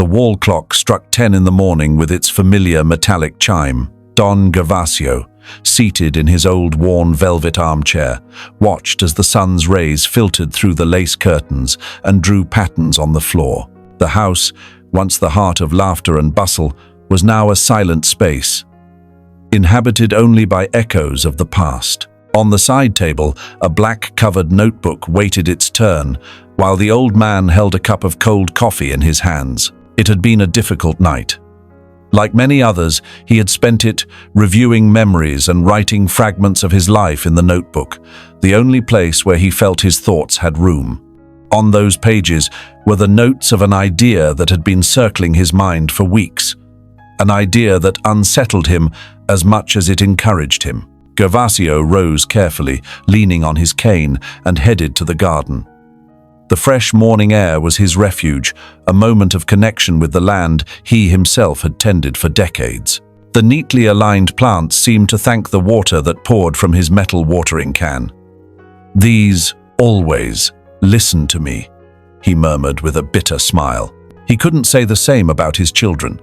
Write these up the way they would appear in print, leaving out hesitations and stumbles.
wall clock struck 10 in the morning with its familiar metallic chime. Don Gervasio, seated in his old worn velvet armchair, watched as the sun's rays filtered through the lace curtains and drew patterns on the floor. The house, once the heart of laughter and bustle, was now a silent space, inhabited only by echoes of the past. On the side table, a black-covered notebook waited its turn, while the old man held a cup of cold coffee in his hands. It had been a difficult night. Like many others, he had spent it reviewing memories and writing fragments of his life in the notebook, the only place where he felt his thoughts had room. On those pages were the notes of an idea that had been circling his mind for weeks, an idea that unsettled him as much as it encouraged him. Gervasio rose carefully, leaning on his cane, and headed to the garden. The fresh morning air was his refuge, a moment of connection with the land he himself had tended for decades. The neatly aligned plants seemed to thank the water that poured from his metal watering can. "These always listen to me," he murmured with a bitter smile. He couldn't say the same about his children.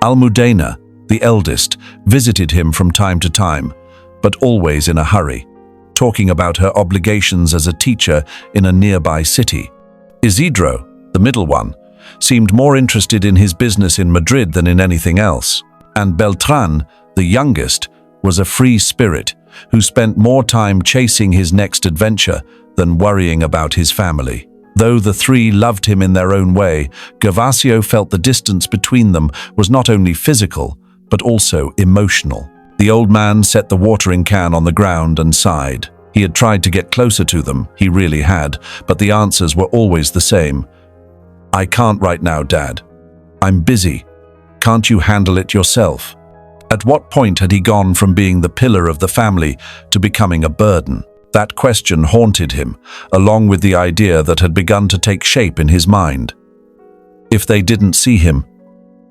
Almudena, the eldest, visited him from time to time, but always in a hurry, talking about her obligations as a teacher in a nearby city. Isidro, the middle one, seemed more interested in his business in Madrid than in anything else. And Beltran, the youngest, was a free spirit who spent more time chasing his next adventure than worrying about his family. Though the three loved him in their own way, Gervasio felt the distance between them was not only physical, but also emotional. The old man set the watering can on the ground and sighed. He had tried to get closer to them, he really had, but the answers were always the same. "I can't right now, Dad. I'm busy. Can't you handle it yourself?" At what point had he gone from being the pillar of the family to becoming a burden? That question haunted him, along with the idea that had begun to take shape in his mind. If they didn't see him,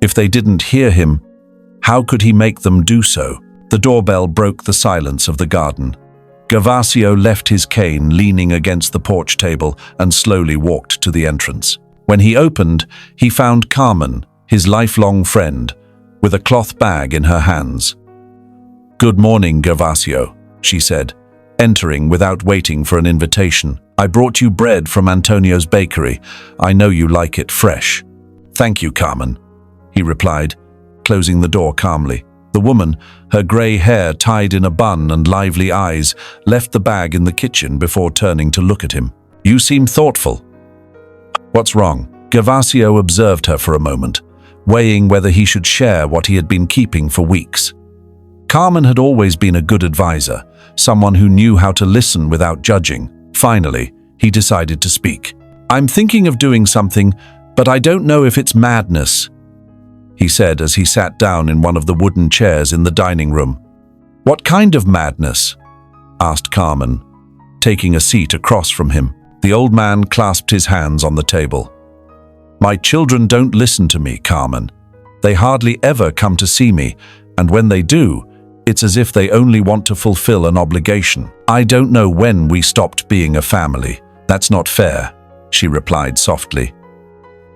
if they didn't hear him, how could he make them do so? The doorbell broke the silence of the garden. Gervasio left his cane leaning against the porch table and slowly walked to the entrance. When he opened, he found Carmen, his lifelong friend, with a cloth bag in her hands. "Good morning, Gervasio," she said, entering without waiting for an invitation. "I brought you bread from Antonio's bakery. I know you like it fresh." "Thank you, Carmen," he replied, closing the door calmly. The woman, her grey hair tied in a bun and lively eyes, left the bag in the kitchen before turning to look at him. "You seem thoughtful. What's wrong?" Gervasio observed her for a moment, weighing whether he should share what he had been keeping for weeks. Carmen had always been a good advisor, someone who knew how to listen without judging. Finally, he decided to speak. "I'm thinking of doing something, but I don't know if it's madness," he said as he sat down in one of the wooden chairs in the dining room. "What kind of madness?" asked Carmen, taking a seat across from him. The old man clasped his hands on the table. "My children don't listen to me, Carmen. They hardly ever come to see me, and when they do, it's as if they only want to fulfill an obligation. I don't know when we stopped being a family. That's not fair," she replied softly.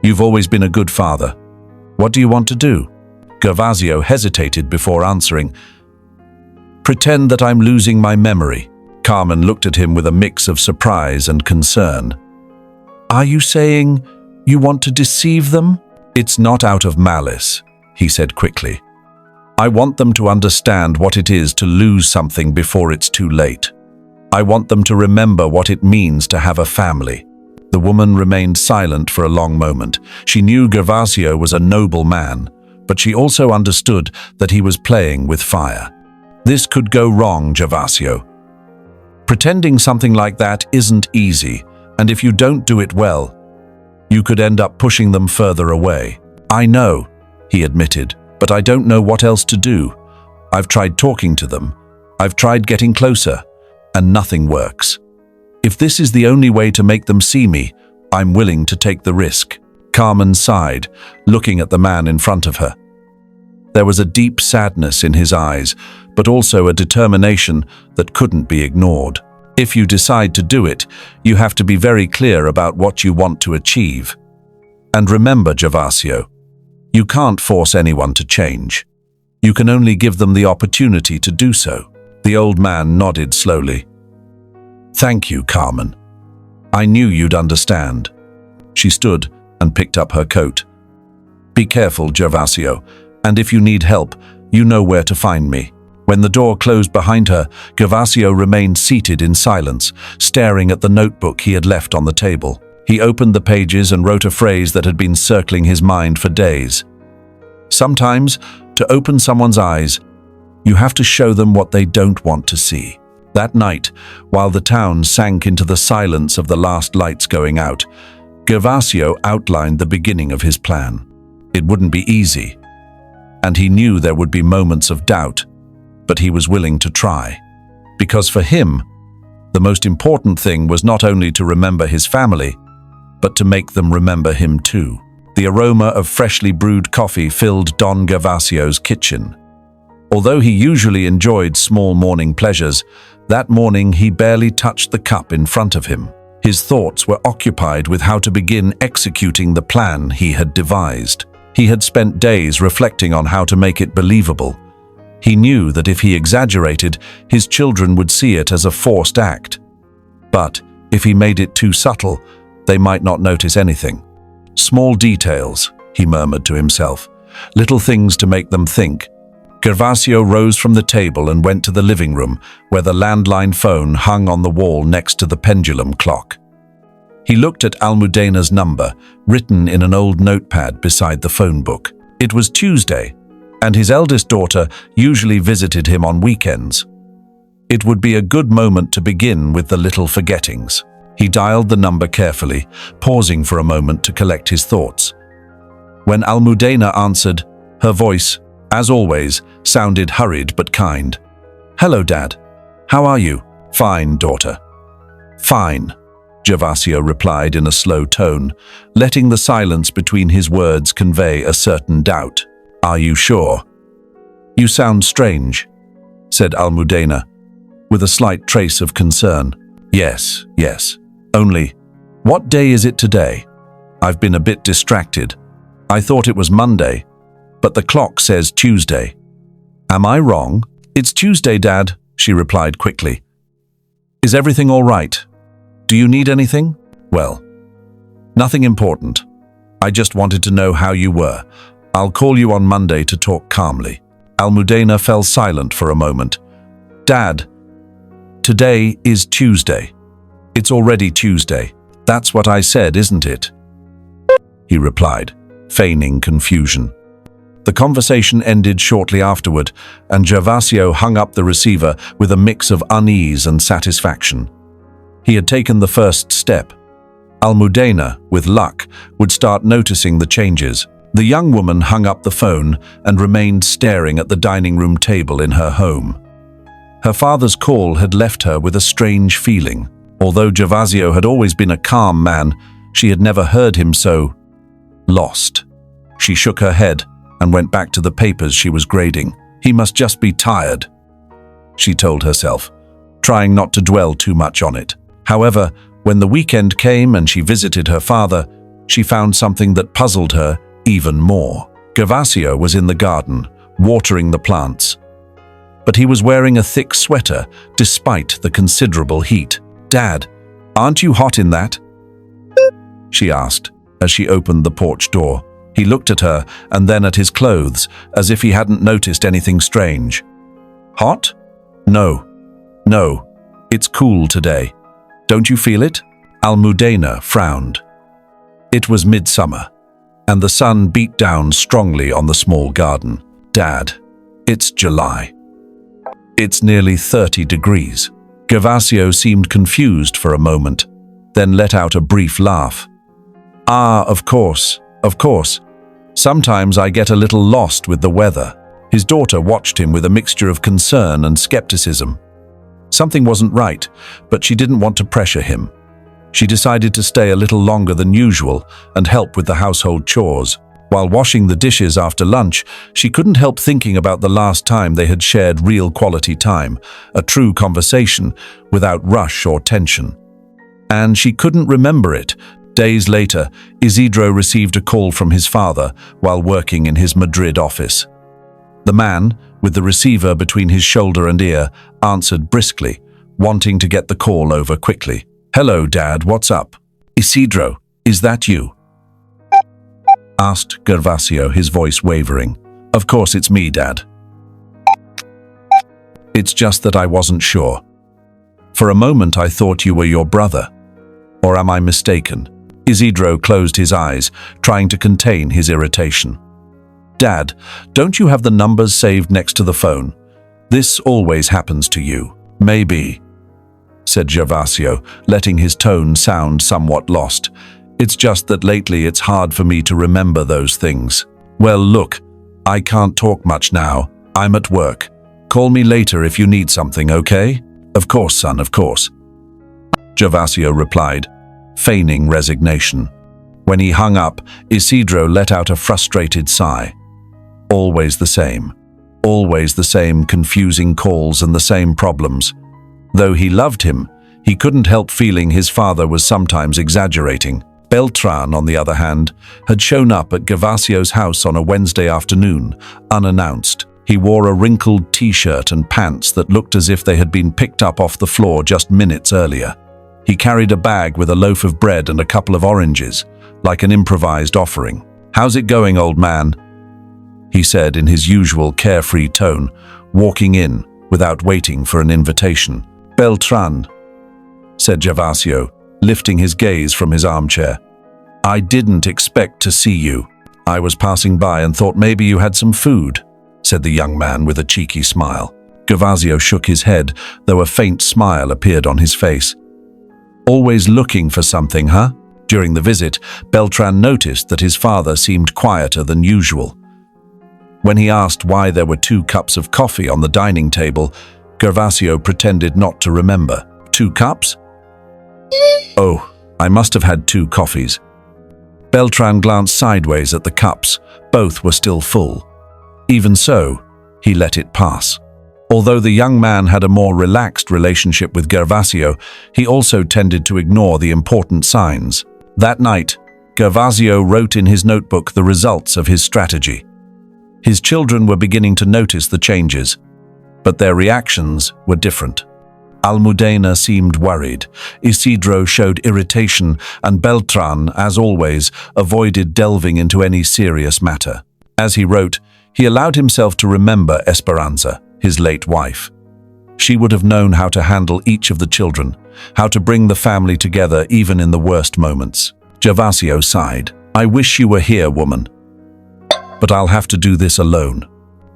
"You've always been a good father. What do you want to do?" Gervasio hesitated before answering. "Pretend that I'm losing my memory." Carmen looked at him with a mix of surprise and concern. "Are you saying you want to deceive them?" "It's not out of malice," he said quickly. "I want them to understand what it is to lose something before it's too late. I want them to remember what it means to have a family." The woman remained silent for a long moment. She knew Gervasio was a noble man, but she also understood that he was playing with fire. This could go wrong, Gervasio. Pretending something like that isn't easy, and if you don't do it well, you could end up pushing them further away. "I know," he admitted, "but I don't know what else to do. I've tried talking to them. I've tried getting closer, and nothing works. If this is the only way to make them see me, I'm willing to take the risk." Carmen sighed, looking at the man in front of her. There was a deep sadness in his eyes, but also a determination that couldn't be ignored. If you decide to do it, you have to be very clear about what you want to achieve. And remember, Gervasio, you can't force anyone to change. You can only give them the opportunity to do so. The old man nodded slowly. Thank you, Carmen. I knew you'd understand. She stood and picked up her coat. Be careful, Gervasio, and if you need help, you know where to find me. When the door closed behind her, Gervasio remained seated in silence, staring at the notebook he had left on the table. He opened the pages and wrote a phrase that had been circling his mind for days. Sometimes, to open someone's eyes, you have to show them what they don't want to see. That night, while the town sank into the silence of the last lights going out, Gervasio outlined the beginning of his plan. It wouldn't be easy, and he knew there would be moments of doubt, but he was willing to try. Because for him, the most important thing was not only to remember his family, but to make them remember him too. The aroma of freshly brewed coffee filled Don Gervasio's kitchen. Although he usually enjoyed small morning pleasures, that morning he barely touched the cup in front of him. His thoughts were occupied with how to begin executing the plan he had devised. He had spent days reflecting on how to make it believable. He knew that if he exaggerated, his children would see it as a forced act. But if he made it too subtle, they might not notice anything. Small details, he murmured to himself, little things to make them think. Gervasio rose from the table and went to the living room, where the landline phone hung on the wall next to the pendulum clock. He looked at Almudena's number, written in an old notepad beside the phone book. It was Tuesday, and his eldest daughter usually visited him on weekends. It would be a good moment to begin with the little forgettings. He dialed the number carefully, pausing for a moment to collect his thoughts. When Almudena answered, her voice, as always, sounded hurried but kind. "Hello, Dad. How are you?" "Fine, daughter." "Fine," Gervasio replied in a slow tone, letting the silence between his words convey a certain doubt. "Are you sure?" "You sound strange," said Almudena, with a slight trace of concern. Yes. Only, what day is it today? I've been a bit distracted. I thought it was Monday, but the clock says Tuesday. Am I wrong?" "It's Tuesday, Dad," she replied quickly. "Is everything all right? Do you need anything?" "Well, nothing important. I just wanted to know how you were. I'll call you on Monday to talk calmly." Almudena fell silent for a moment. "Dad, today is Tuesday. It's already Tuesday. That's what I said, isn't it?" he replied, feigning confusion. The conversation ended shortly afterward, and Gervasio hung up the receiver with a mix of unease and satisfaction. He had taken the first step. Almudena, with luck, would start noticing the changes. The young woman hung up the phone and remained staring at the dining room table in her home. Her father's call had left her with a strange feeling. Although Gervasio had always been a calm man, she had never heard him so lost. She shook her head and went back to the papers she was grading. He must just be tired, she told herself, trying not to dwell too much on it. However, when the weekend came and she visited her father, she found something that puzzled her even more. Gervasio was in the garden, watering the plants, but he was wearing a thick sweater despite the considerable heat. "Dad, aren't you hot in that?" she asked as she opened the porch door. He looked at her and then at his clothes as if he hadn't noticed anything strange. "Hot? No, it's cool today. Don't you feel it?" Almudena frowned. It was midsummer, and the sun beat down strongly on the small garden. "Dad, it's July. It's nearly 30 degrees. Gervasio seemed confused for a moment, then let out a brief laugh. "Ah, of course. Sometimes I get a little lost with the weather." His daughter watched him with a mixture of concern and skepticism. Something wasn't right, but she didn't want to pressure him. She decided to stay a little longer than usual and help with the household chores. While washing the dishes after lunch, she couldn't help thinking about the last time they had shared real quality time, a true conversation, without rush or tension. And she couldn't remember it, Days later, Isidro received a call from his father while working in his Madrid office. The man, with the receiver between his shoulder and ear, answered briskly, wanting to get the call over quickly. "Hello, Dad, what's up?" "Isidro, is that you?" asked Gervasio, his voice wavering. "Of course it's me, Dad. It's just that I wasn't sure. For a moment I thought you were your brother. Or am I mistaken?" Isidro closed his eyes, trying to contain his irritation. "Dad, don't you have the numbers saved next to the phone? This always happens to you." "Maybe," said Gervasio, letting his tone sound somewhat lost. "It's just that lately it's hard for me to remember those things." "Well, look, I can't talk much now. I'm at work. Call me later if you need something, okay?" "Of course, son, of course," Gervasio replied, feigning resignation. When he hung up, Isidro let out a frustrated sigh. Always the same. Always the same confusing calls and the same problems. Though he loved him, he couldn't help feeling his father was sometimes exaggerating. Beltran, on the other hand, had shown up at Gervasio's house on a Wednesday afternoon, unannounced. He wore a wrinkled t-shirt and pants that looked as if they had been picked up off the floor just minutes earlier. He carried a bag with a loaf of bread and a couple of oranges, like an improvised offering. "How's it going, old man?" he said in his usual carefree tone, walking in without waiting for an invitation. "Beltran," said Gervasio, lifting his gaze from his armchair. "I didn't expect to see you. I was passing by and thought maybe you had some food," said the young man with a cheeky smile. Gervasio shook his head, though a faint smile appeared on his face. "Always looking for something, huh?" During the visit, Beltran noticed that his father seemed quieter than usual. When he asked why there were 2 cups of coffee on the dining table, Gervasio pretended not to remember. "2 cups? Oh, I must have had 2 coffees." Beltran glanced sideways at the cups. Both were still full. Even so, he let it pass. Although the young man had a more relaxed relationship with Gervasio, he also tended to ignore the important signs. That night, Gervasio wrote in his notebook the results of his strategy. His children were beginning to notice the changes, but their reactions were different. Almudena seemed worried, Isidro showed irritation, and Beltran, as always, avoided delving into any serious matter. As he wrote, he allowed himself to remember Esperanza, his late wife. She would have known how to handle each of the children, how to bring the family together even in the worst moments. Gervasio sighed. "I wish you were here, woman. But I'll have to do this alone."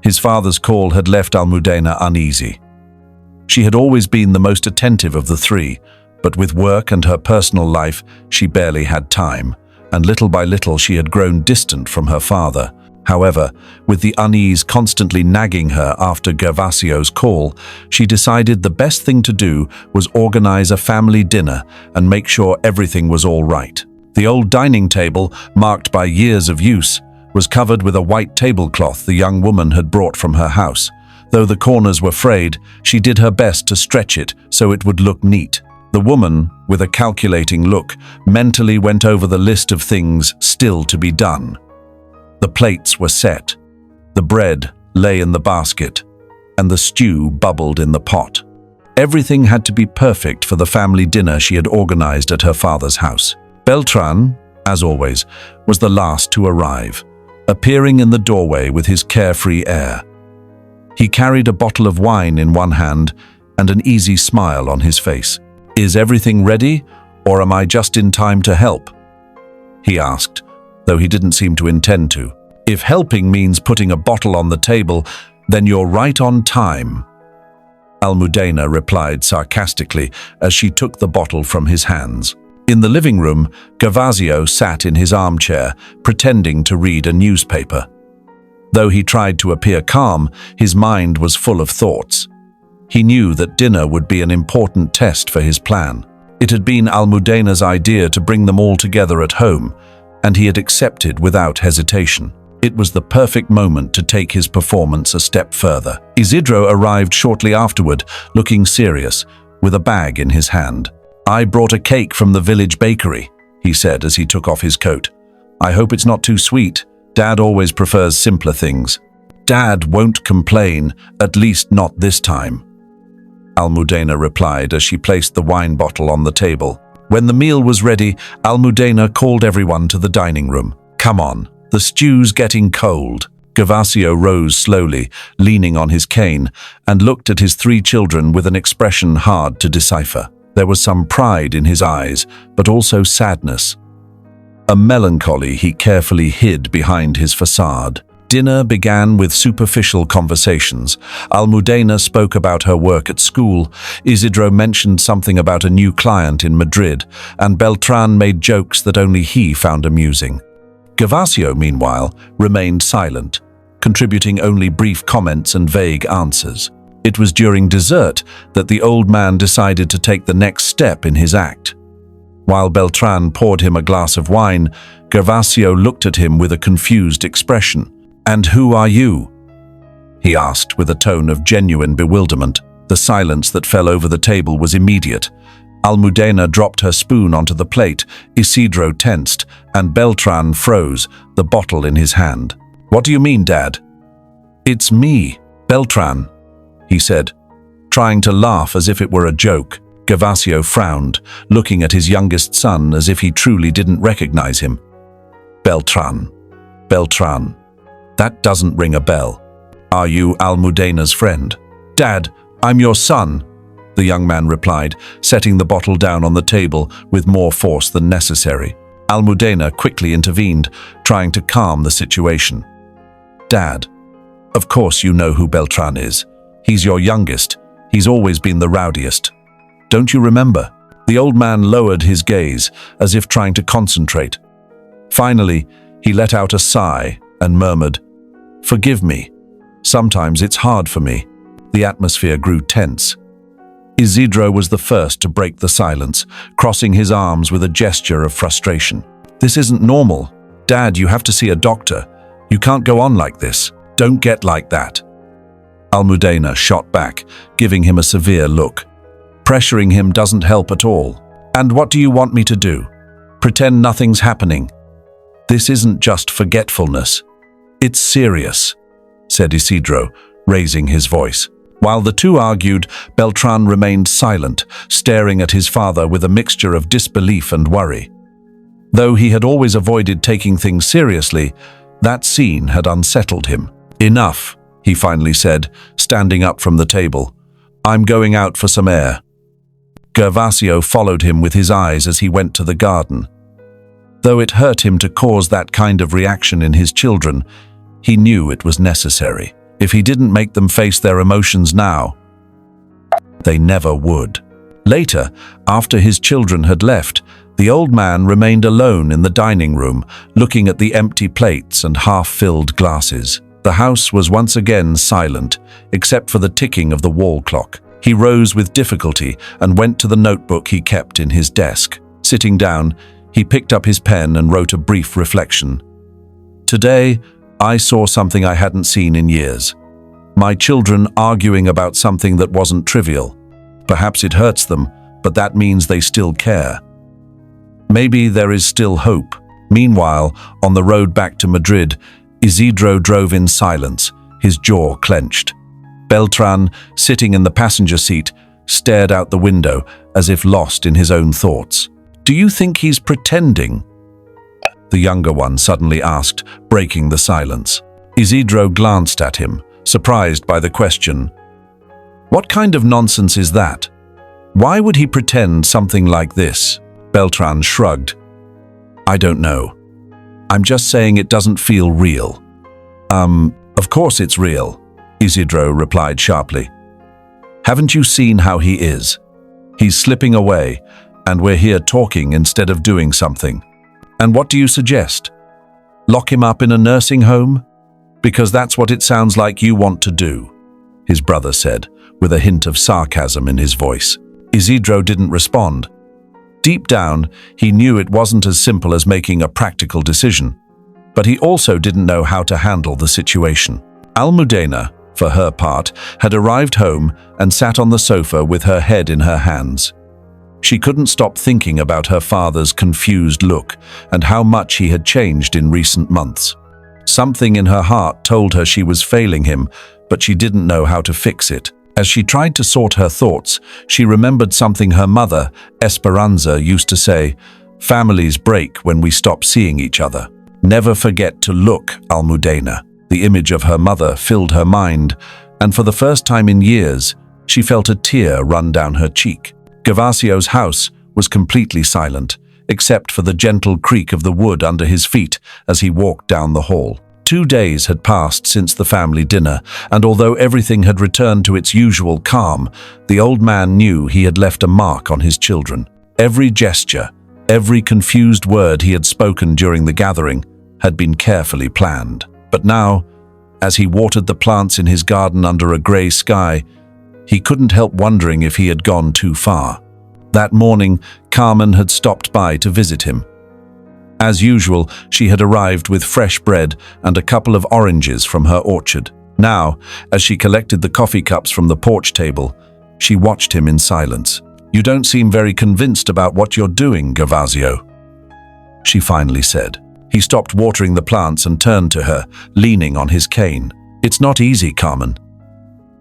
His father's call had left Almudena uneasy. She had always been the most attentive of the 3, but with work and her personal life, she barely had time, and little by little she had grown distant from her father. However, with the unease constantly nagging her after Gervasio's call, she decided the best thing to do was organize a family dinner and make sure everything was all right. The old dining table, marked by years of use, was covered with a white tablecloth the young woman had brought from her house. Though the corners were frayed, she did her best to stretch it so it would look neat. The woman, with a calculating look, mentally went over the list of things still to be done. The plates were set, the bread lay in the basket, and the stew bubbled in the pot. Everything had to be perfect for the family dinner she had organized at her father's house. Beltran, as always, was the last to arrive, appearing in the doorway with his carefree air. He carried a bottle of wine in one hand and an easy smile on his face. "Is everything ready, or am I just in time to help?" he asked, though he didn't seem to intend to. "If helping means putting a bottle on the table, then you're right on time," Almudena replied sarcastically as she took the bottle from his hands. In the living room, Gervasio sat in his armchair, pretending to read a newspaper. Though he tried to appear calm, his mind was full of thoughts. He knew that dinner would be an important test for his plan. It had been Almudena's idea to bring them all together at home, and he had accepted without hesitation. It was the perfect moment to take his performance a step further. Isidro arrived shortly afterward, looking serious, with a bag in his hand. "I brought a cake from the village bakery," he said as he took off his coat. "I hope it's not too sweet. Dad always prefers simpler things." "Dad won't complain, at least not this time," Almudena replied as she placed the wine bottle on the table. When the meal was ready, Almudena called everyone to the dining room. "Come on, the stew's getting cold." Gervasio rose slowly, leaning on his cane, and looked at his 3 children with an expression hard to decipher. There was some pride in his eyes, but also sadness. A melancholy he carefully hid behind his facade. Dinner began with superficial conversations. Almudena spoke about her work at school, Isidro mentioned something about a new client in Madrid, and Beltran made jokes that only he found amusing. Gervasio, meanwhile, remained silent, contributing only brief comments and vague answers. It was during dessert that the old man decided to take the next step in his act. While Beltran poured him a glass of wine, Gervasio looked at him with a confused expression. "And who are you?" he asked with a tone of genuine bewilderment. The silence that fell over the table was immediate. Almudena dropped her spoon onto the plate, Isidro tensed, and Beltran froze, the bottle in his hand. "What do you mean, Dad?" "It's me, Beltran," he said, trying to laugh as if it were a joke. Gervasio frowned, looking at his youngest son as if he truly didn't recognize him. Beltran. That doesn't ring a bell. Are you Almudena's friend?" "Dad, I'm your son," the young man replied, setting the bottle down on the table with more force than necessary. Almudena quickly intervened, trying to calm the situation. "Dad, of course you know who Beltran is. He's your youngest. He's always been the rowdiest. Don't you remember?" The old man lowered his gaze, as if trying to concentrate. Finally, he let out a sigh and murmured, "Forgive me. Sometimes it's hard for me." The atmosphere grew tense. Isidro was the first to break the silence, crossing his arms with a gesture of frustration. "This isn't normal. Dad, you have to see a doctor. You can't go on like this. Don't get like that." Almudena shot back, giving him a severe look. "Pressuring him doesn't help at all. And what do you want me to do? Pretend nothing's happening? This isn't just forgetfulness. It's serious," said Isidro, raising his voice. While the two argued, Beltran remained silent, staring at his father with a mixture of disbelief and worry. Though he had always avoided taking things seriously, that scene had unsettled him. "Enough," he finally said, standing up from the table. "I'm going out for some air." Gervasio followed him with his eyes as he went to the garden. Though it hurt him to cause that kind of reaction in his children, he knew it was necessary. If he didn't make them face their emotions now, they never would. Later, after his children had left, the old man remained alone in the dining room, looking at the empty plates and half-filled glasses. The house was once again silent, except for the ticking of the wall clock. He rose with difficulty and went to the notebook he kept in his desk. Sitting down, he picked up his pen and wrote a brief reflection. "Today, I saw something I hadn't seen in years. My children arguing about something that wasn't trivial. Perhaps it hurts them, but that means they still care. Maybe there is still hope." Meanwhile, on the road back to Madrid, Isidro drove in silence, his jaw clenched. Beltran, sitting in the passenger seat, stared out the window as if lost in his own thoughts. "Do you think he's pretending?" the younger one suddenly asked, breaking the silence. Isidro glanced at him, surprised by the question. "What kind of nonsense is that? Why would he pretend something like this?" Beltran shrugged. "I don't know. I'm just saying it doesn't feel real." Of course it's real," Isidro replied sharply. "Haven't you seen how he is? He's slipping away, and we're here talking instead of doing something. And what do you suggest? Lock him up in a nursing home? Because that's what it sounds like you want to do," his brother said, with a hint of sarcasm in his voice. Isidro didn't respond. Deep down, he knew it wasn't as simple as making a practical decision, but he also didn't know how to handle the situation. Almudena, for her part, had arrived home and sat on the sofa with her head in her hands. She couldn't stop thinking about her father's confused look and how much he had changed in recent months. Something in her heart told her she was failing him, but she didn't know how to fix it. As she tried to sort her thoughts, she remembered something her mother, Esperanza, used to say: "Families break when we stop seeing each other. Never forget to look, Almudena." The image of her mother filled her mind, and for the first time in years, she felt a tear run down her cheek. Gervasio's house was completely silent, except for the gentle creak of the wood under his feet as he walked down the hall. 2 days had passed since the family dinner, and although everything had returned to its usual calm, the old man knew he had left a mark on his children. Every gesture, every confused word he had spoken during the gathering had been carefully planned. But now, as he watered the plants in his garden under a grey sky, he couldn't help wondering if he had gone too far. That morning, Carmen had stopped by to visit him. As usual, she had arrived with fresh bread and a couple of oranges from her orchard. Now, as she collected the coffee cups from the porch table, she watched him in silence. "You don't seem very convinced about what you're doing, Gervasio," she finally said. He stopped watering the plants and turned to her, leaning on his cane. "It's not easy, Carmen.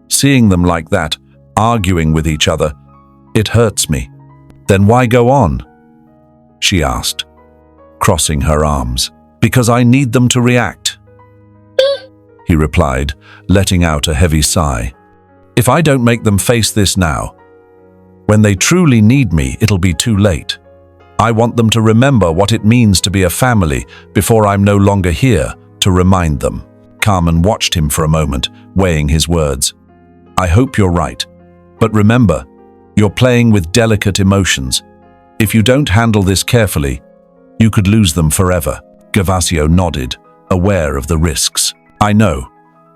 Seeing them like that, arguing with each other, it hurts me." "Then why go on?" she asked, crossing her arms. "Because I need them to react," he replied, letting out a heavy sigh. "If I don't make them face this now, when they truly need me, it'll be too late. I want them to remember what it means to be a family before I'm no longer here to remind them." Carmen watched him for a moment, weighing his words. "I hope you're right. But remember, you're playing with delicate emotions. If you don't handle this carefully, you could lose them forever." Gervasio nodded, aware of the risks. "I know,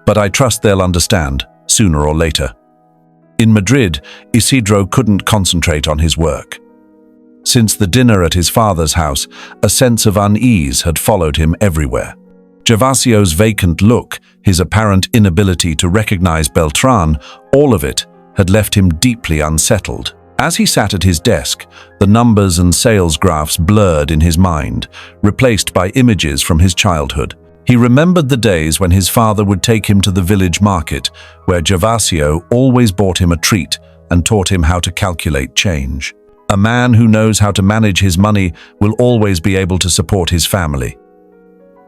but I trust they'll understand, sooner or later." In Madrid, Isidro couldn't concentrate on his work. Since the dinner at his father's house, a sense of unease had followed him everywhere. Gervasio's vacant look, his apparent inability to recognize Beltran, all of it had left him deeply unsettled. As he sat at his desk, the numbers and sales graphs blurred in his mind, replaced by images from his childhood. He remembered the days when his father would take him to the village market, where Gervasio always bought him a treat and taught him how to calculate change. "A man who knows how to manage his money will always be able to support his family,"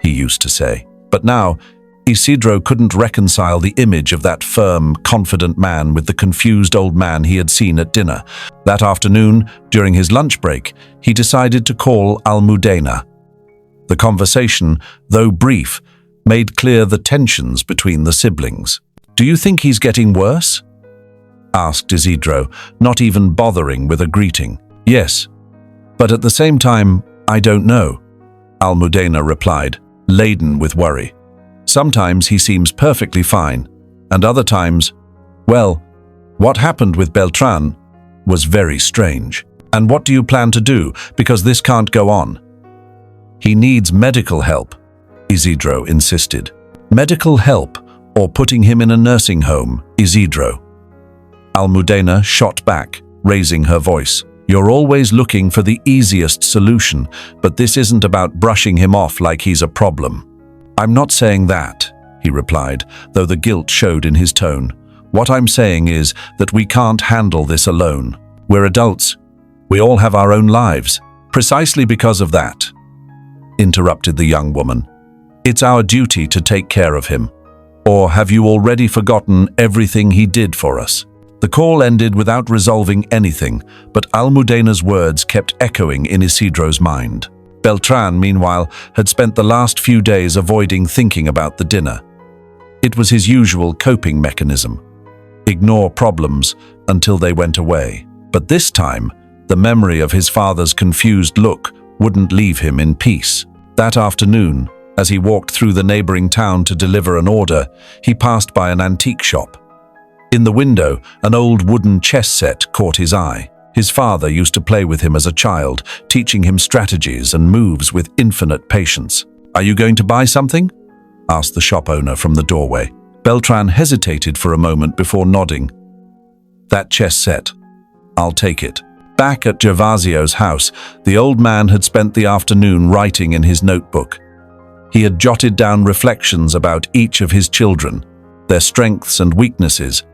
he used to say. But now, Isidro couldn't reconcile the image of that firm, confident man with the confused old man he had seen at dinner. That afternoon, during his lunch break, he decided to call Almudena. The conversation, though brief, made clear the tensions between the siblings. "Do you think he's getting worse?" asked Isidro, not even bothering with a greeting. "Yes, but at the same time, I don't know," Almudena replied, laden with worry. "Sometimes he seems perfectly fine, and other times, well, what happened with Beltran was very strange." "And what do you plan to do? Because this can't go on." "He needs medical help," Isidro insisted. "Medical help or putting him in a nursing home, Isidro?" Almudena shot back, raising her voice. "You're always looking for the easiest solution, but this isn't about brushing him off like he's a problem." "I'm not saying that," he replied, though the guilt showed in his tone. "What I'm saying is that we can't handle this alone. We're adults. We all have our own lives." "Precisely because of that," interrupted the young woman, "it's our duty to take care of him. Or have you already forgotten everything he did for us?" The call ended without resolving anything, but Almudena's words kept echoing in Isidro's mind. Beltran, meanwhile, had spent the last few days avoiding thinking about the dinner. It was his usual coping mechanism: ignore problems until they went away. But this time, the memory of his father's confused look wouldn't leave him in peace. That afternoon, as he walked through the neighboring town to deliver an order, he passed by an antique shop. In the window, an old wooden chess set caught his eye. His father used to play with him as a child, teaching him strategies and moves with infinite patience. "Are you going to buy something?" asked the shop owner from the doorway. Beltran hesitated for a moment before nodding. "That chess set. I'll take it." Back at Gervasio's house, the old man had spent the afternoon writing in his notebook. He had jotted down reflections about each of his children, their strengths and weaknesses,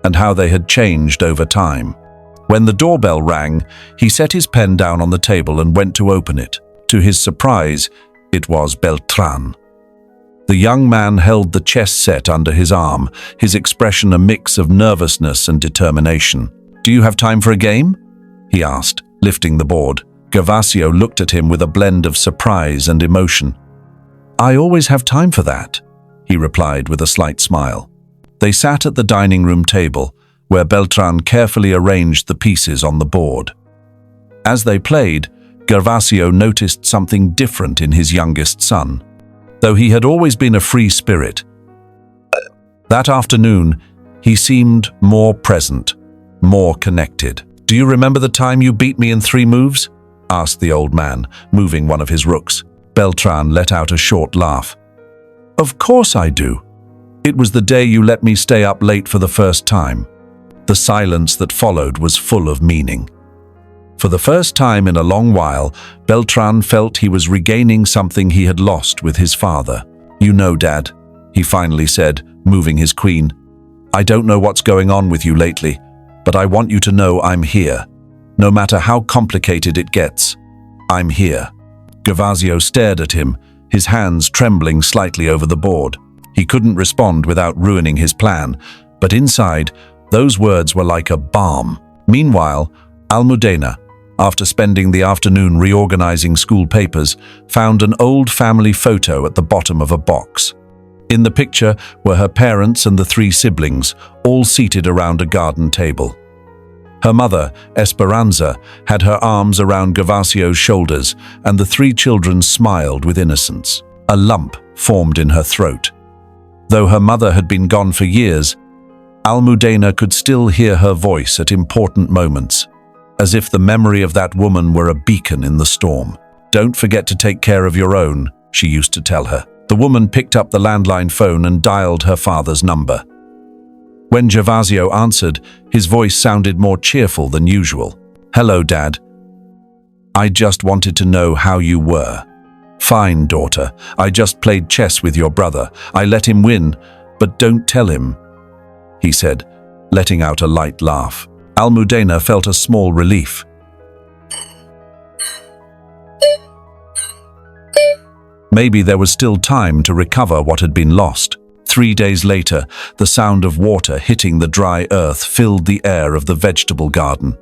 and how they had changed over time. When the doorbell rang, he set his pen down on the table and went to open it. To his surprise, it was Beltran. The young man held the chess set under his arm, his expression a mix of nervousness and determination. "Do you have time for a game?" he asked, lifting the board. Gervasio looked at him with a blend of surprise and emotion. "I always have time for that," he replied with a slight smile. They sat at the dining room table, where Beltran carefully arranged the pieces on the board. As they played, Gervasio noticed something different in his youngest son. Though he had always been a free spirit, that afternoon he seemed more present, more connected. "Do you remember the time you beat me in 3 moves?" asked the old man, moving one of his rooks. Beltran let out a short laugh. "Of course I do. It was the day you let me stay up late for the first time." The silence that followed was full of meaning. For the first time in a long while, Beltran felt he was regaining something he had lost with his father. "You know, Dad," he finally said, moving his queen. "I don't know what's going on with you lately, but I want you to know I'm here. No matter how complicated it gets, I'm here." Gervasio stared at him, his hands trembling slightly over the board. He couldn't respond without ruining his plan, but inside, those words were like a balm. Meanwhile, Almudena, after spending the afternoon reorganizing school papers, found an old family photo at the bottom of a box. In the picture were her parents and the 3 siblings, all seated around a garden table. Her mother, Esperanza, had her arms around Gervasio's shoulders, and the 3 children smiled with innocence. A lump formed in her throat. Though her mother had been gone for years, Almudena could still hear her voice at important moments, as if the memory of that woman were a beacon in the storm. "Don't forget to take care of your own," she used to tell her. The woman picked up the landline phone and dialed her father's number. When Gervasio answered, his voice sounded more cheerful than usual. "Hello, Dad. I just wanted to know how you were." "Fine, daughter. I just played chess with your brother. I let him win, but don't tell him," he said, letting out a light laugh. Almudena felt a small relief. Maybe there was still time to recover what had been lost. 3 days later, the sound of water hitting the dry earth filled the air of the vegetable garden.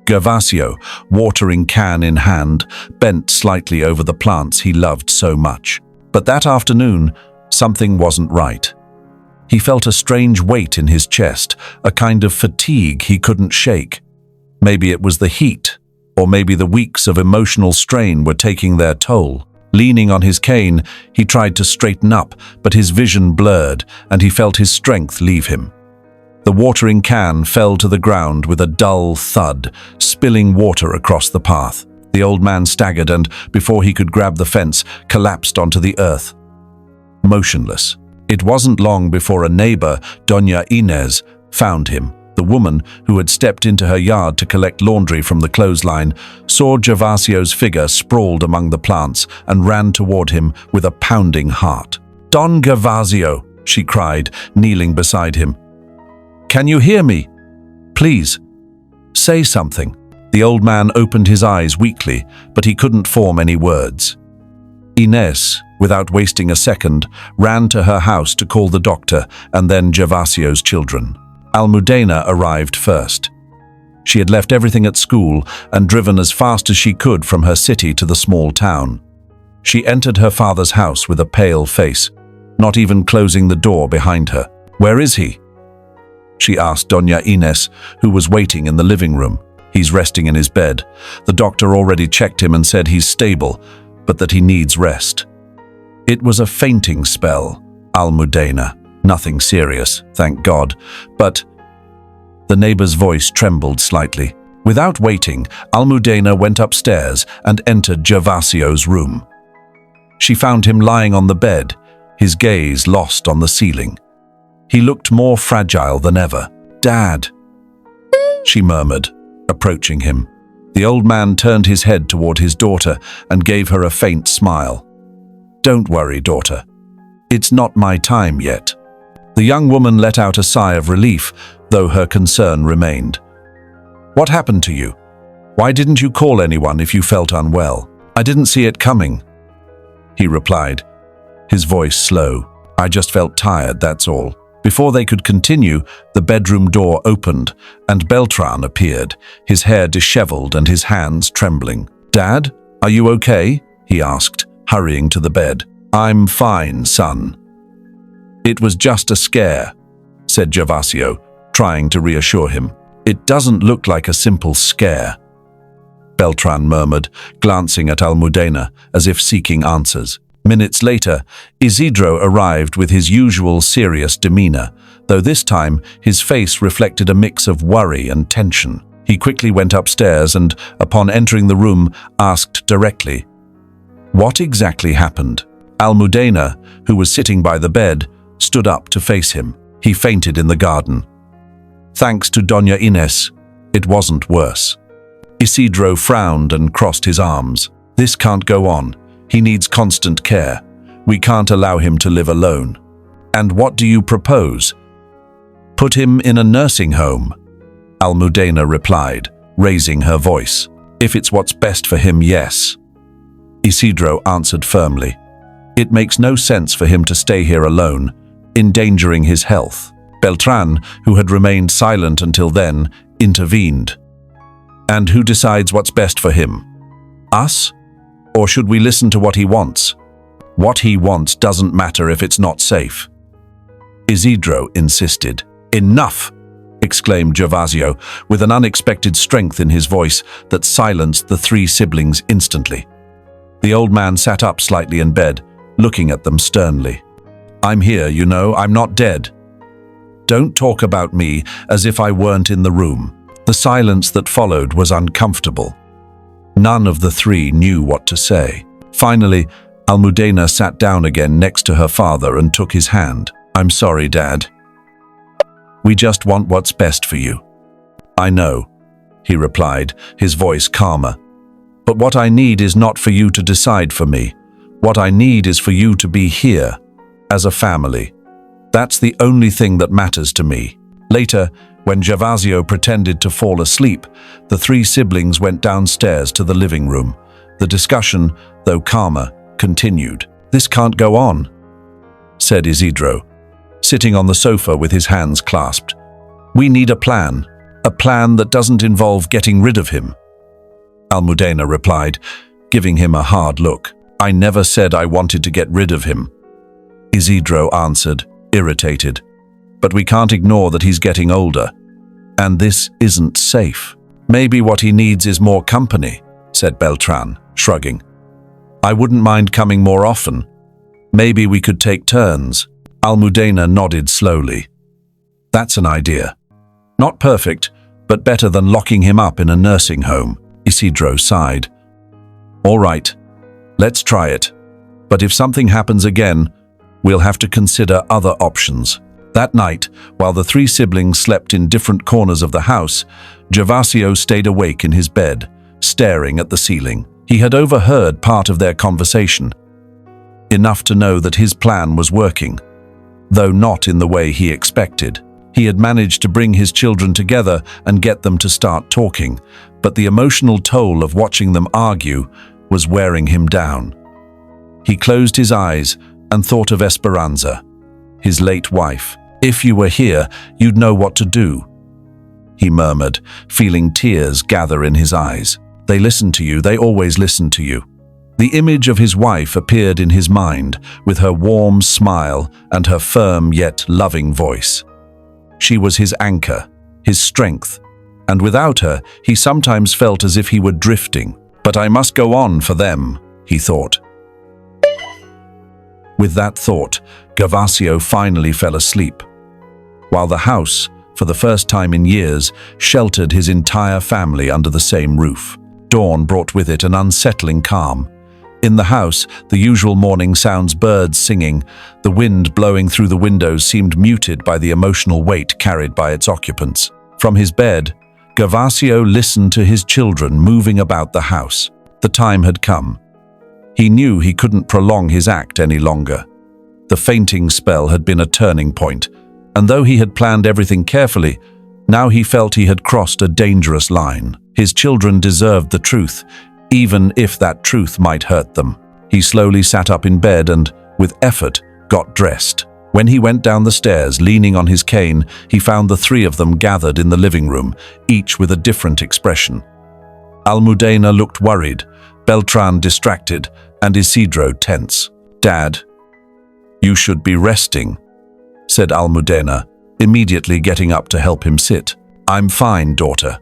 Gervasio, watering can in hand, bent slightly over the plants he loved so much. But that afternoon, something wasn't right. He felt a strange weight in his chest, a kind of fatigue he couldn't shake. Maybe it was the heat, or maybe the weeks of emotional strain were taking their toll. Leaning on his cane, he tried to straighten up, but his vision blurred, and he felt his strength leave him. The watering can fell to the ground with a dull thud, spilling water across the path. The old man staggered and, before he could grab the fence, collapsed onto the earth, motionless. It wasn't long before a neighbor, Doña Inés, found him. The woman, who had stepped into her yard to collect laundry from the clothesline, saw Gervasio's figure sprawled among the plants and ran toward him with a pounding heart. "Don Gervasio," she cried, kneeling beside him. "Can you hear me? Please, say something." The old man opened his eyes weakly, but he couldn't form any words. Inés, without wasting a second, ran to her house to call the doctor and then Gervasio's children. Almudena arrived first. She had left everything at school and driven as fast as she could from her city to the small town. She entered her father's house with a pale face, not even closing the door behind her. "Where is he?" she asked Doña Inés, who was waiting in the living room. "He's resting in his bed. The doctor already checked him and said he's stable, but that he needs rest." "It was a fainting spell, Almudena. Nothing serious, thank God, but—" The neighbor's voice trembled slightly. Without waiting, Almudena went upstairs and entered Gervasio's room. She found him lying on the bed, his gaze lost on the ceiling. He looked more fragile than ever. "Dad," she murmured, approaching him. The old man turned his head toward his daughter and gave her a faint smile. "Don't worry, daughter. It's not my time yet." The young woman let out a sigh of relief, though her concern remained. "What happened to you? Why didn't you call anyone if you felt unwell?" "I didn't see it coming," he replied, his voice slow. "I just felt tired, that's all." Before they could continue, the bedroom door opened and Beltran appeared, his hair disheveled and his hands trembling. "Dad, are you okay?" he asked, hurrying to the bed. "I'm fine, son." "It was just a scare," said Gervasio, trying to reassure him. "It doesn't look like a simple scare," Beltran murmured, glancing at Almudena as if seeking answers. Minutes later, Isidro arrived with his usual serious demeanor, though this time his face reflected a mix of worry and tension. He quickly went upstairs and, upon entering the room, asked directly, "What exactly happened?" Almudena, who was sitting by the bed, stood up to face him. "He fainted in the garden. Thanks to Doña Inés, it wasn't worse." Isidro frowned and crossed his arms. "This can't go on. He needs constant care. We can't allow him to live alone." "And what do you propose?" "Put him in a nursing home," Almudena replied, raising her voice. "If it's what's best for him, yes." Isidro answered firmly. "It makes no sense for him to stay here alone, endangering his health." Beltran, who had remained silent until then, intervened. "And who decides what's best for him? Us? Or should we listen to what he wants?" "What he wants doesn't matter if it's not safe," Isidro insisted. "Enough!" exclaimed Gervasio, with an unexpected strength in his voice that silenced the three siblings instantly. The old man sat up slightly in bed, looking at them sternly. "I'm here, you know, I'm not dead. Don't talk about me as if I weren't in the room." The silence that followed was uncomfortable. None of the three knew what to say. Finally, Almudena sat down again next to her father and took his hand. "I'm sorry, Dad. We just want what's best for you." "I know," he replied, his voice calmer. "But what I need is not for you to decide for me. What I need is for you to be here, as a family. That's the only thing that matters to me." Later, when Gervasio pretended to fall asleep, the three siblings went downstairs to the living room. The discussion, though calmer, continued. "This can't go on," said Isidro, sitting on the sofa with his hands clasped. "We need a plan that doesn't involve getting rid of him." Almudena replied, giving him a hard look. "I never said I wanted to get rid of him," Isidro answered, irritated. "But we can't ignore that he's getting older. And this isn't safe." "Maybe what he needs is more company," said Beltran, shrugging. "I wouldn't mind coming more often. Maybe we could take turns." Almudena nodded slowly. "That's an idea. Not perfect, but better than locking him up in a nursing home." Isidro sighed. "All right, let's try it. But if something happens again, we'll have to consider other options." That night, while the three siblings slept in different corners of the house, Gervasio stayed awake in his bed, staring at the ceiling. He had overheard part of their conversation, enough to know that his plan was working, though not in the way he expected. He had managed to bring his children together and get them to start talking, but the emotional toll of watching them argue was wearing him down. He closed his eyes and thought of Esperanza, his late wife. "If you were here, you'd know what to do," he murmured, feeling tears gather in his eyes. "They listen to you, they always listen to you." The image of his wife appeared in his mind, with her warm smile and her firm yet loving voice. She was his anchor, his strength, and without her, he sometimes felt as if he were drifting. "But I must go on for them," he thought. With that thought, Gervasio finally fell asleep, while the house, for the first time in years, sheltered his entire family under the same roof. Dawn brought with it an unsettling calm. In the house, the usual morning sounds, birds singing, the wind blowing through the windows seemed muted by the emotional weight carried by its occupants. From his bed, Gervasio listened to his children moving about the house. The time had come. He knew he couldn't prolong his act any longer. The fainting spell had been a turning point, and though he had planned everything carefully, now he felt he had crossed a dangerous line. His children deserved the truth, even if that truth might hurt them. He slowly sat up in bed and, with effort, got dressed. When he went down the stairs, leaning on his cane, he found the three of them gathered in the living room, each with a different expression. Almudena looked worried, Beltran distracted, and Isidro tense. "Dad, you should be resting," said Almudena, immediately getting up to help him sit. "I'm fine, daughter,"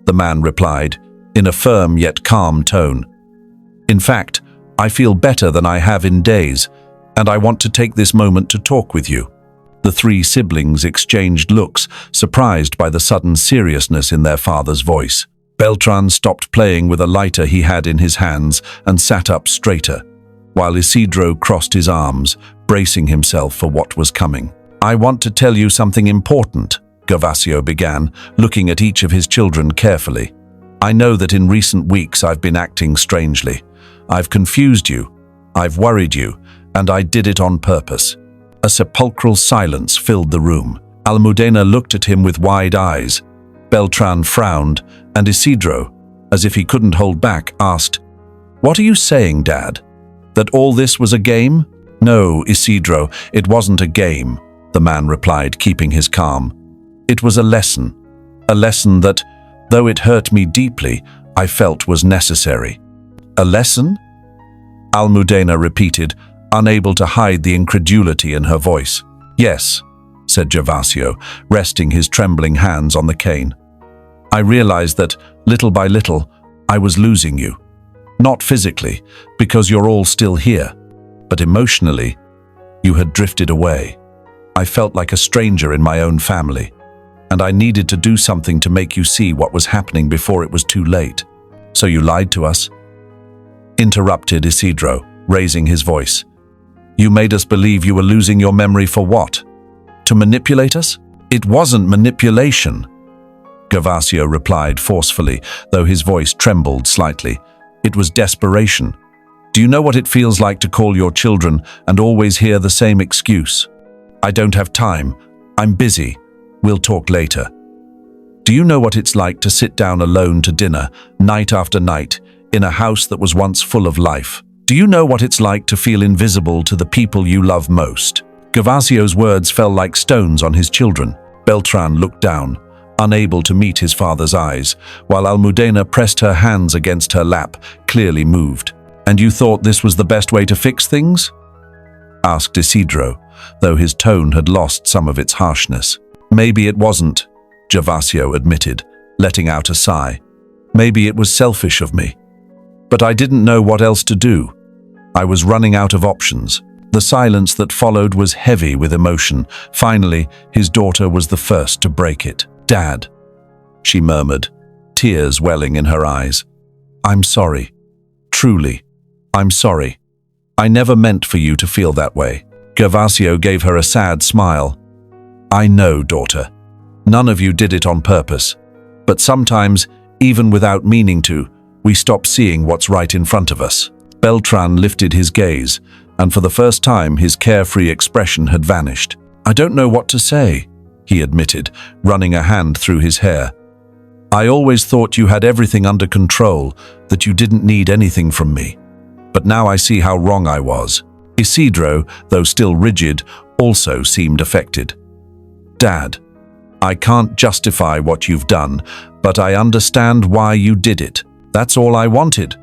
the man replied, in a firm yet calm tone. "In fact, I feel better than I have in days, and I want to take this moment to talk with you." The three siblings exchanged looks, surprised by the sudden seriousness in their father's voice. Beltran stopped playing with a lighter he had in his hands and sat up straighter, while Isidro crossed his arms, bracing himself for what was coming. "I want to tell you something important," Gervasio began, looking at each of his children carefully. "I know that in recent weeks I've been acting strangely. I've confused you, I've worried you, and I did it on purpose." A sepulchral silence filled the room. Almudena looked at him with wide eyes. Beltran frowned, and Isidro, as if he couldn't hold back, asked, "What are you saying, Dad? That all this was a game?" "No, Isidro, it wasn't a game," the man replied, keeping his calm. "It was a lesson that, though it hurt me deeply, I felt was necessary." "A lesson?" Almudena repeated, unable to hide the incredulity in her voice. "Yes," said Gervasio, resting his trembling hands on the cane. "I realized that, little by little, I was losing you. Not physically, because you're all still here, but emotionally, you had drifted away. I felt like a stranger in my own family, and I needed to do something to make you see what was happening before it was too late. So you lied to us?" Interrupted Isidro, raising his voice. "You made us believe you were losing your memory for what? To manipulate us?" "It wasn't manipulation," Gervasio replied forcefully, though his voice trembled slightly. "It was desperation. Do you know what it feels like to call your children and always hear the same excuse? 'I don't have time. I'm busy. We'll talk later.' Do you know what it's like to sit down alone to dinner, night after night, in a house that was once full of life? Do you know what it's like to feel invisible to the people you love most?" Gervasio's words fell like stones on his children. Beltran looked down, unable to meet his father's eyes, while Almudena pressed her hands against her lap, clearly moved. "And you thought this was the best way to fix things?" asked Isidro, though his tone had lost some of its harshness. "Maybe it wasn't," Gervasio admitted, letting out a sigh. "Maybe it was selfish of me. But I didn't know what else to do. I was running out of options." The silence that followed was heavy with emotion. Finally, his daughter was the first to break it. "Dad," she murmured, tears welling in her eyes. "I'm sorry. Truly, I'm sorry. I never meant for you to feel that way." Gervasio gave her a sad smile. "I know, daughter. None of you did it on purpose. But sometimes, even without meaning to, we stop seeing what's right in front of us." Beltran lifted his gaze, and for the first time his carefree expression had vanished. "I don't know what to say," he admitted, running a hand through his hair. "I always thought you had everything under control, that you didn't need anything from me. But now I see how wrong I was." Isidro, though still rigid, also seemed affected. "Dad, I can't justify what you've done, but I understand why you did it. That's all I wanted,"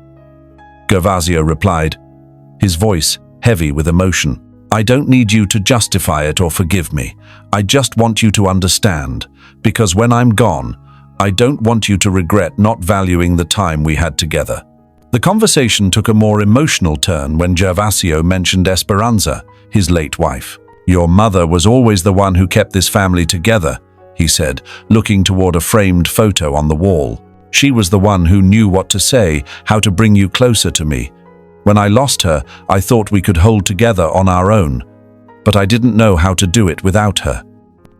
Gervasio replied, his voice heavy with emotion. "I don't need you to justify it or forgive me. I just want you to understand, because when I'm gone, I don't want you to regret not valuing the time we had together." The conversation took a more emotional turn when Gervasio mentioned Esperanza, his late wife. "Your mother was always the one who kept this family together," he said, looking toward a framed photo on the wall. "She was the one who knew what to say, how to bring you closer to me. When I lost her, I thought we could hold together on our own, but I didn't know how to do it without her."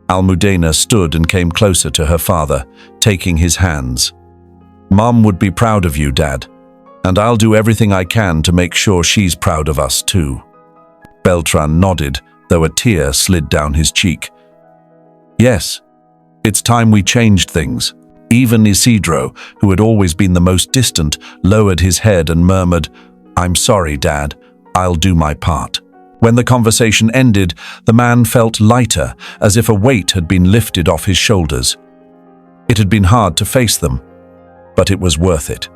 Almudena stood and came closer to her father, taking his hands. "Mom would be proud of you, Dad, and I'll do everything I can to make sure she's proud of us too." Beltran nodded, though a tear slid down his cheek. "Yes, it's time we changed things." Even Isidro, who had always been the most distant, lowered his head and murmured, "I'm sorry, Dad. I'll do my part." When the conversation ended, the man felt lighter, as if a weight had been lifted off his shoulders. It had been hard to face them, but it was worth it.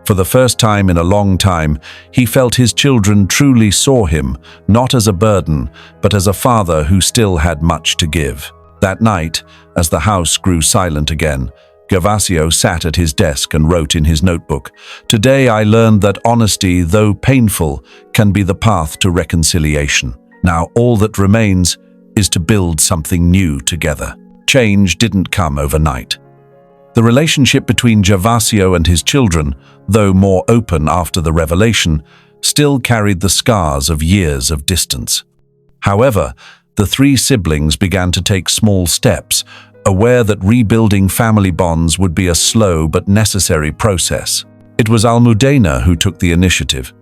For the first time in a long time, he felt his children truly saw him, not as a burden, but as a father who still had much to give. That night, as the house grew silent again, Gervasio sat at his desk and wrote in his notebook, "Today I learned that honesty, though painful, can be the path to reconciliation. Now all that remains is to build something new together." Change didn't come overnight. The relationship between Gervasio and his children, though more open after the revelation, still carried the scars of years of distance. However, the three siblings began to take small steps, aware that rebuilding family bonds would be a slow but necessary process. It was Almudena who took the initiative.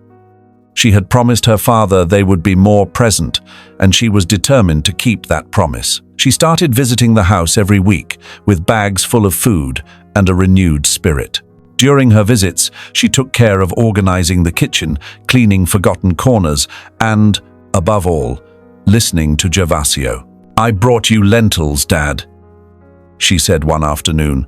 She had promised her father they would be more present, and she was determined to keep that promise. She started visiting the house every week, with bags full of food and a renewed spirit. During her visits, she took care of organizing the kitchen, cleaning forgotten corners, and, above all, listening to Gervasio. "I brought you lentils, Dad," she said one afternoon,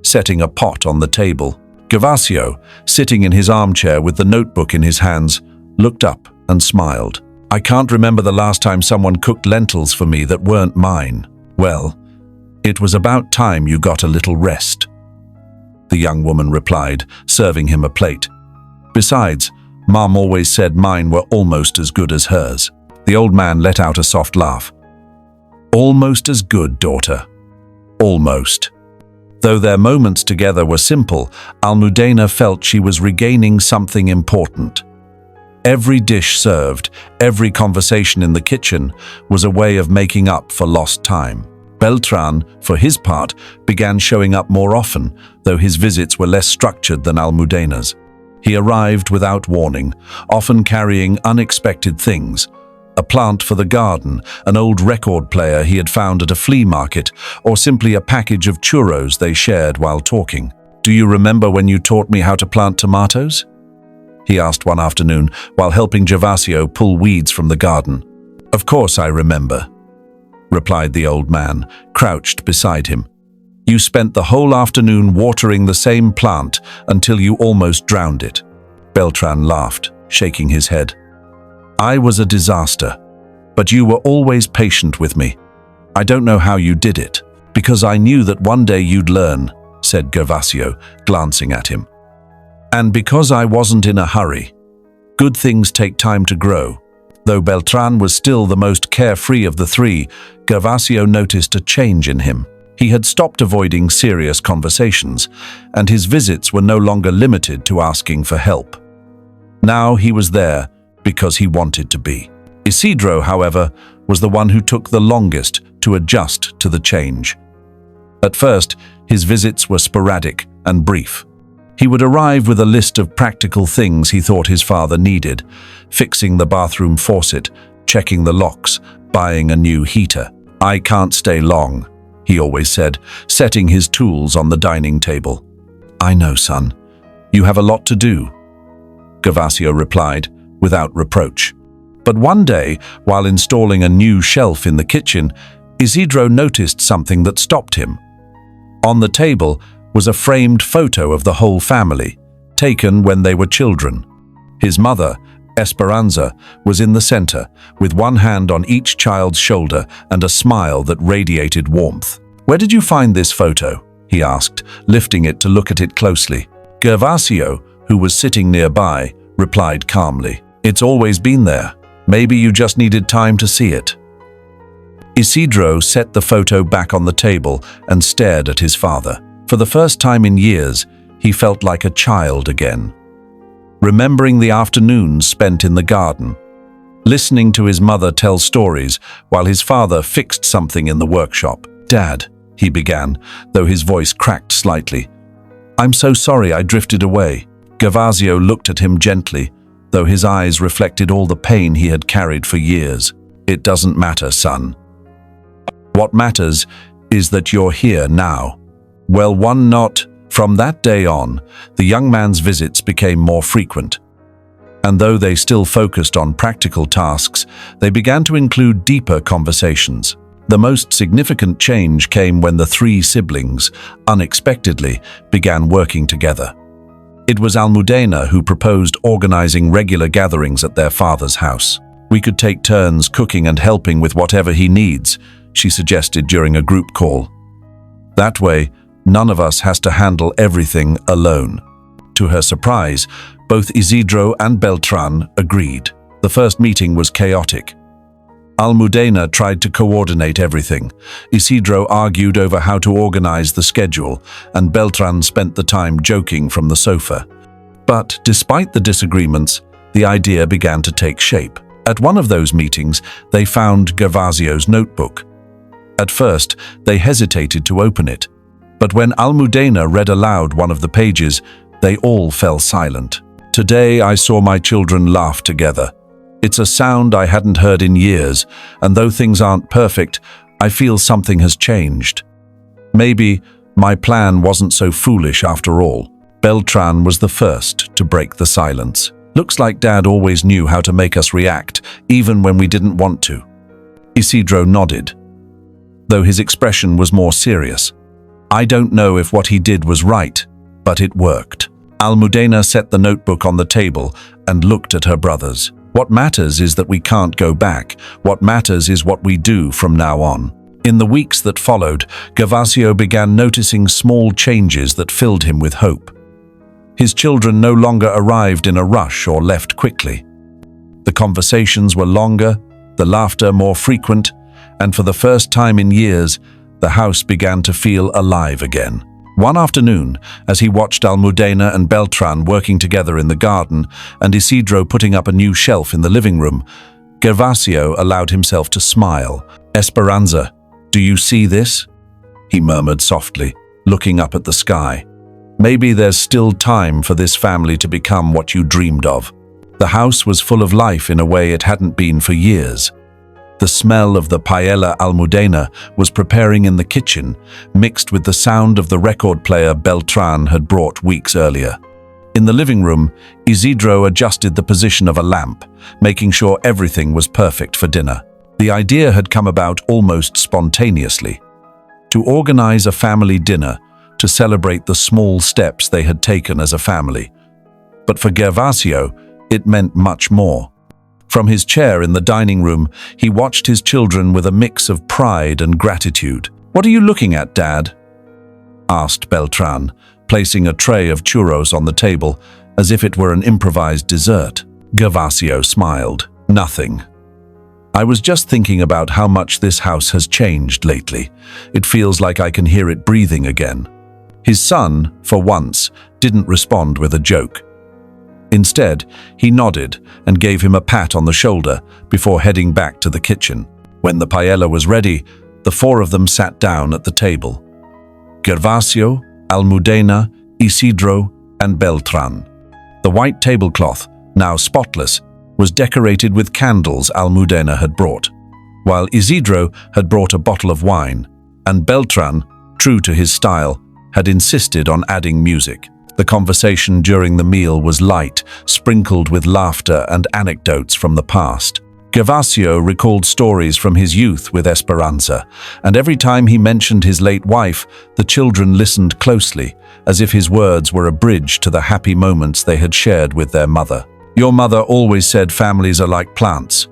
setting a pot on the table. Gervasio, sitting in his armchair with the notebook in his hands, looked up and smiled. "I can't remember the last time someone cooked lentils for me that weren't mine." "Well, it was about time you got a little rest," the young woman replied, serving him a plate. "Besides, Mom always said mine were almost as good as hers." The old man let out a soft laugh. "Almost as good, daughter. Almost." Though their moments together were simple, Almudena felt she was regaining something important. Every dish served, every conversation in the kitchen, was a way of making up for lost time. Beltran, for his part, began showing up more often, though his visits were less structured than Almudena's. He arrived without warning, often carrying unexpected things: a plant for the garden, an old record player he had found at a flea market, or simply a package of churros they shared while talking. "Do you remember when you taught me how to plant tomatoes?" he asked one afternoon while helping Gervasio pull weeds from the garden. "Of course I remember," replied the old man, crouched beside him. "You spent the whole afternoon watering the same plant until you almost drowned it." Beltran laughed, shaking his head. "I was a disaster, but you were always patient with me. I don't know how you did it." "Because I knew that one day you'd learn," said Gervasio, glancing at him. "And because I wasn't in a hurry. Good things take time to grow." Though Beltran was still the most carefree of the three, Gervasio noticed a change in him. He had stopped avoiding serious conversations, and his visits were no longer limited to asking for help. Now he was there because he wanted to be. Isidro, however, was the one who took the longest to adjust to the change. At first, his visits were sporadic and brief. He would arrive with a list of practical things he thought his father needed: fixing the bathroom faucet, checking the locks, buying a new heater. "I can't stay long," he always said, setting his tools on the dining table. "I know, son. You have a lot to do," Gervasio replied, without reproach. But one day, while installing a new shelf in the kitchen, Isidro noticed something that stopped him. On the table was a framed photo of the whole family, taken when they were children. His mother, Esperanza, was in the center, with one hand on each child's shoulder and a smile that radiated warmth. "Where did you find this photo?" he asked, lifting it to look at it closely. Gervasio, who was sitting nearby, replied calmly, "It's always been there. Maybe you just needed time to see it." Isidro set the photo back on the table and stared at his father. For the first time in years, he felt like a child again, remembering the afternoons spent in the garden, listening to his mother tell stories while his father fixed something in the workshop. "Dad," he began, though his voice cracked slightly. "I'm so sorry I drifted away." Gervasio looked at him gently, though his eyes reflected all the pain he had carried for years. "It doesn't matter, son. What matters is that you're here now." Well, one not. From that day on, the young man's visits became more frequent. And though they still focused on practical tasks, they began to include deeper conversations. The most significant change came when the three siblings, unexpectedly, began working together. It was Almudena who proposed organizing regular gatherings at their father's house. "We could take turns cooking and helping with whatever he needs," she suggested during a group call. "That way, none of us has to handle everything alone." To her surprise, both Isidro and Beltran agreed. The first meeting was chaotic. Almudena tried to coordinate everything. Isidro argued over how to organize the schedule, and Beltran spent the time joking from the sofa. But despite the disagreements, the idea began to take shape. At one of those meetings, they found Gervasio's notebook. At first, they hesitated to open it, but when Almudena read aloud one of the pages, they all fell silent. "Today I saw my children laugh together. It's a sound I hadn't heard in years, and though things aren't perfect, I feel something has changed. Maybe my plan wasn't so foolish after all." Beltran was the first to break the silence. "Looks like Dad always knew how to make us react, even when we didn't want to." Isidro nodded, though his expression was more serious. "I don't know if what he did was right, but it worked." Almudena set the notebook on the table and looked at her brothers. "What matters is that we can't go back. What matters is what we do from now on." In the weeks that followed, Gervasio began noticing small changes that filled him with hope. His children no longer arrived in a rush or left quickly. The conversations were longer, the laughter more frequent, and for the first time in years, the house began to feel alive again. One afternoon, as he watched Almudena and Beltran working together in the garden and Isidro putting up a new shelf in the living room, Gervasio allowed himself to smile. "Esperanza, do you see this?" he murmured softly, looking up at the sky. "Maybe there's still time for this family to become what you dreamed of." The house was full of life in a way it hadn't been for years. The smell of the paella Almudena was preparing in the kitchen, mixed with the sound of the record player Beltran had brought weeks earlier. In the living room, Isidro adjusted the position of a lamp, making sure everything was perfect for dinner. The idea had come about almost spontaneously. To organize a family dinner, to celebrate the small steps they had taken as a family. But for Gervasio, it meant much more. From his chair in the dining room, he watched his children with a mix of pride and gratitude. "What are you looking at, Dad?" asked Beltran, placing a tray of churros on the table, as if it were an improvised dessert. Gervasio smiled. "Nothing. I was just thinking about how much this house has changed lately. It feels like I can hear it breathing again." His son, for once, didn't respond with a joke. Instead, he nodded and gave him a pat on the shoulder before heading back to the kitchen. When the paella was ready, the four of them sat down at the table. Gervasio, Almudena, Isidro, and Beltran. The white tablecloth, now spotless, was decorated with candles Almudena had brought, while Isidro had brought a bottle of wine, and Beltran, true to his style, had insisted on adding music. The conversation during the meal was light, sprinkled with laughter and anecdotes from the past. Gervasio recalled stories from his youth with Esperanza, and every time he mentioned his late wife, the children listened closely, as if his words were a bridge to the happy moments they had shared with their mother. "Your mother always said families are like plants,"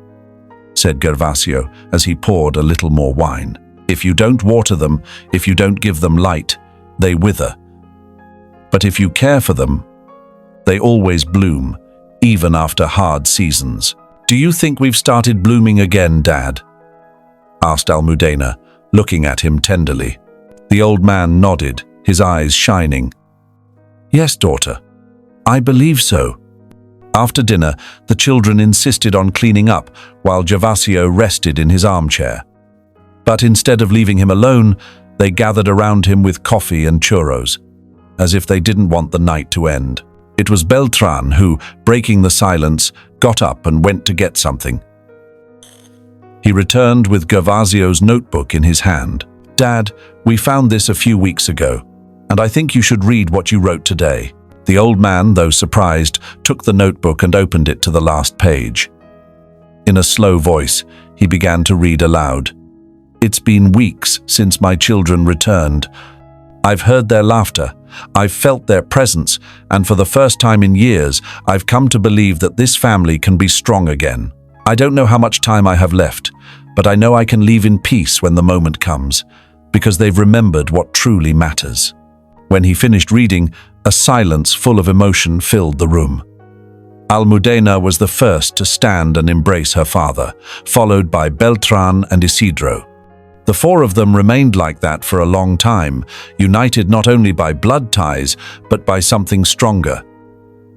said Gervasio as he poured a little more wine. "If you don't water them, if you don't give them light, they wither. But if you care for them, they always bloom, even after hard seasons." "Do you think we've started blooming again, Dad?" asked Almudena, looking at him tenderly. The old man nodded, his eyes shining. "Yes, daughter. I believe so." After dinner, the children insisted on cleaning up while Gervasio rested in his armchair. But instead of leaving him alone, they gathered around him with coffee and churros, as if they didn't want the night to end. It was Beltran who, breaking the silence, got up and went to get something. He returned with Gervasio's notebook in his hand. "Dad, we found this a few weeks ago, and I think you should read what you wrote today." The old man, though surprised, took the notebook and opened it to the last page. In a slow voice, he began to read aloud. "It's been weeks since my children returned. I've heard their laughter, I've felt their presence, and for the first time in years, I've come to believe that this family can be strong again. I don't know how much time I have left, but I know I can leave in peace when the moment comes, because they've remembered what truly matters." When he finished reading, a silence full of emotion filled the room. Almudena was the first to stand and embrace her father, followed by Beltran and Isidro. The four of them remained like that for a long time, united not only by blood ties, but by something stronger: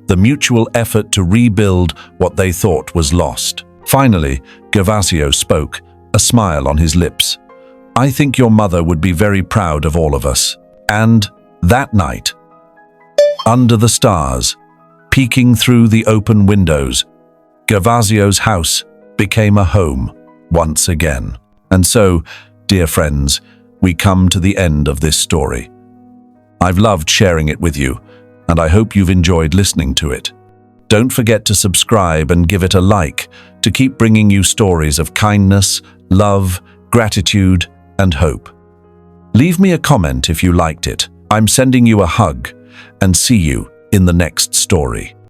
the mutual effort to rebuild what they thought was lost. Finally, Gervasio spoke, a smile on his lips. "I think your mother would be very proud of all of us." And that night, under the stars, peeking through the open windows, Gervasio's house became a home once again. And so, dear friends, we come to the end of this story. I've loved sharing it with you, and I hope you've enjoyed listening to it. Don't forget to subscribe and give it a like to keep bringing you stories of kindness, love, gratitude, and hope. Leave me a comment if you liked it. I'm sending you a hug, and see you in the next story.